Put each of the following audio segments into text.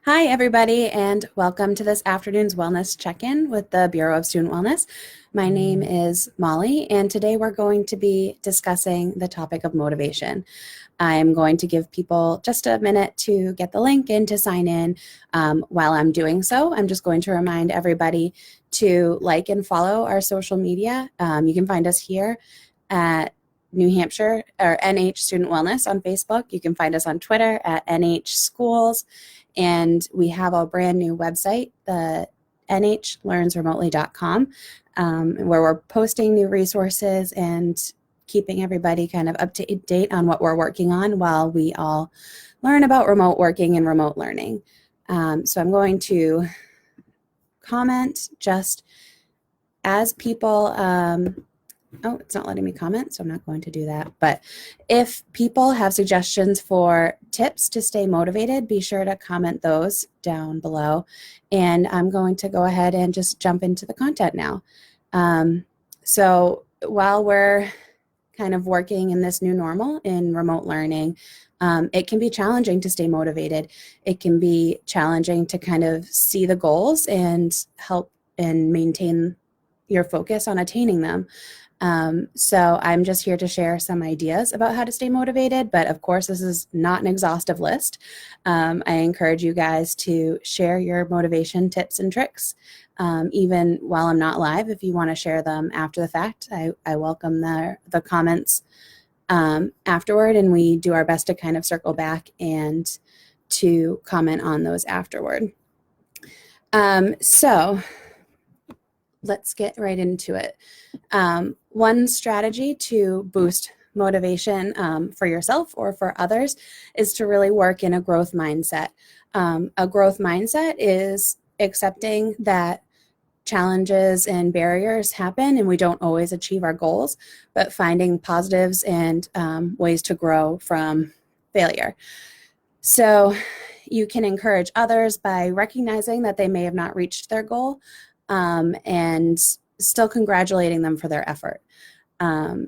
Hi, everybody, and welcome to this afternoon's wellness check-in with the Bureau of Student Wellness. My name is Molly, and today we're going to be discussing the topic of motivation. I'm going to give people just a minute to get the link and to sign in. While I'm doing so, I'm just going to remind everybody to like and follow our social media. You can find us here at New Hampshire or NH Student Wellness on Facebook. You can find us on Twitter at NH Schools. And we have a brand new website, the nhlearnsremotely.com, where we're posting new resources and keeping everybody kind of up to date on what we're working on while we all learn about remote working and remote learning. So I'm going to comment just as people oh, it's not letting me comment, so I'm not going to do that. But if people have suggestions for tips to stay motivated, be sure to comment those down below. And I'm going to go ahead and just jump into the content now. So while we're kind of working in this new normal in remote learning, it can be challenging to stay motivated. It can be challenging to kind of see the goals and help and maintain your focus on attaining them. So I'm just here to share some ideas about how to stay motivated, but of course this is not an exhaustive list. I encourage you guys to share your motivation tips and tricks, even while I'm not live. If you want to share them after the fact, I welcome the comments afterward, and we do our best to kind of circle back and to comment on those afterward. So let's get right into it. One strategy to boost motivation for yourself or for others is to really work in a growth mindset. A growth mindset is accepting that challenges and barriers happen and we don't always achieve our goals, but finding positives and ways to grow from failure. So you can encourage others by recognizing that they may have not reached their goal, and still congratulating them for their effort.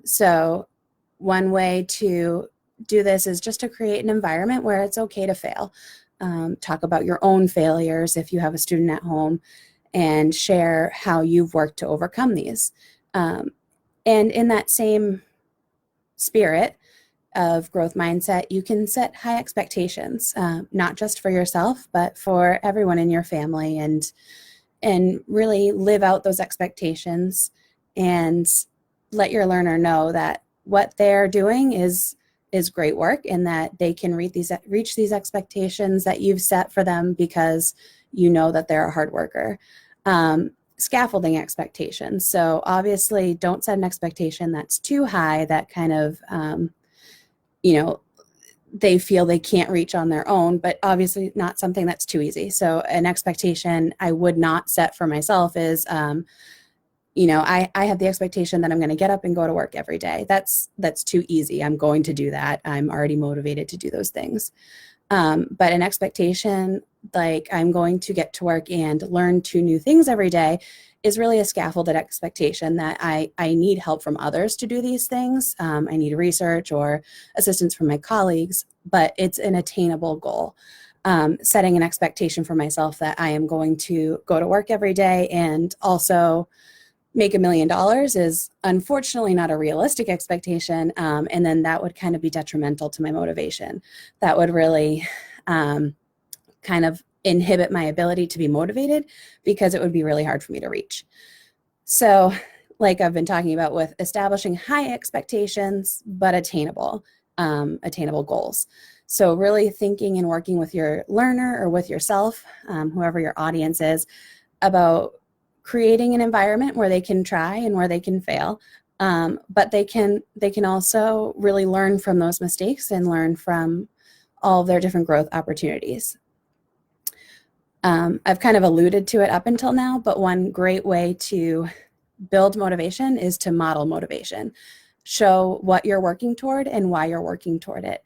So one way to do this is just to create an environment where it's okay to fail. Talk about your own failures if you have a student at home and share how you've worked to overcome these. And in that same spirit of growth mindset, you can set high expectations, not just for yourself, but for everyone in your family, and really live out those expectations and let your learner know that what they're doing is great work and that they can reach these expectations that you've set for them because you know that they're a hard worker. Scaffolding expectations. So obviously don't set an expectation that's too high that kind of, they feel they can't reach on their own, but obviously not something that's too easy. So an expectation I would not set for myself is, I have the expectation that I'm going to get up and go to work every day. That's too easy. I'm going to do that. I'm already motivated to do those things. But an expectation like I'm going to get to work and learn 2 new things every day is really a scaffolded expectation that I need help from others to do these things. I need research or assistance from my colleagues, but it's an attainable goal. Setting an expectation for myself that I am going to go to work every day and also make $1 million is unfortunately not a realistic expectation. And then that would kind of be detrimental to my motivation. That would really kind of inhibit my ability to be motivated because it would be really hard for me to reach. So like I've been talking about with establishing high expectations, but attainable goals. So really thinking and working with your learner or with yourself, whoever your audience is, about creating an environment where they can try and where they can fail, but they can also really learn from those mistakes and learn from all of their different growth opportunities. I've kind of alluded to it up until now, but one great way to build motivation is to model motivation. Show what you're working toward and why you're working toward it.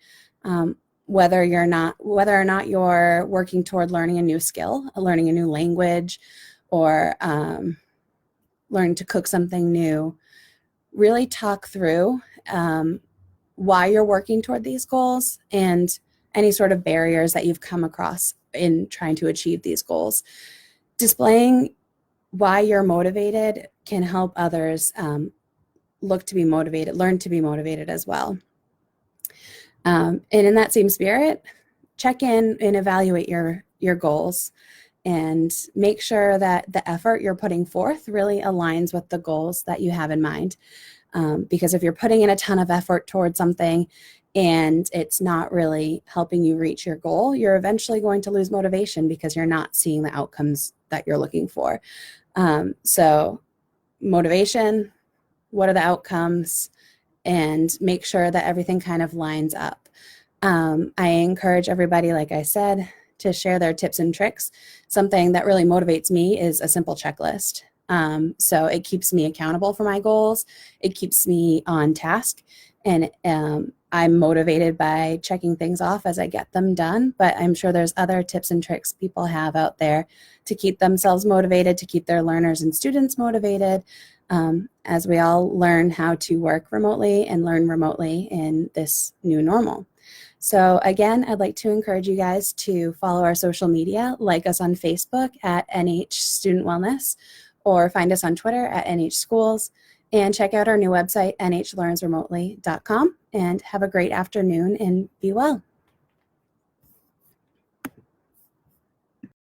Whether or not you're working toward learning a new skill, learning a new language, or learning to cook something new, really talk through why you're working toward these goals and any sort of barriers that you've come across in trying to achieve these goals. Displaying why you're motivated can help others look to be motivated, learn to be motivated as well. And in that same spirit, check in and evaluate your goals and make sure that the effort you're putting forth really aligns with the goals that you have in mind. Because if you're putting in a ton of effort towards something and it's not really helping you reach your goal, you're eventually going to lose motivation because you're not seeing the outcomes that you're looking for. So motivation, what are the outcomes, and make sure that everything kind of lines up. I encourage everybody, like I said, to share their tips and tricks. Something that really motivates me is a simple checklist. So it keeps me accountable for my goals. It keeps me on task, and I'm motivated by checking things off as I get them done. But I'm sure there's other tips and tricks people have out there to keep themselves motivated, to keep their learners and students motivated, as we all learn how to work remotely and learn remotely in this new normal. So again, I'd like to encourage you guys to follow our social media, like us on Facebook at NH Student Wellness, or find us on Twitter at NH Schools, and check out our new website, nhlearnsremotely.com, and have a great afternoon and be well.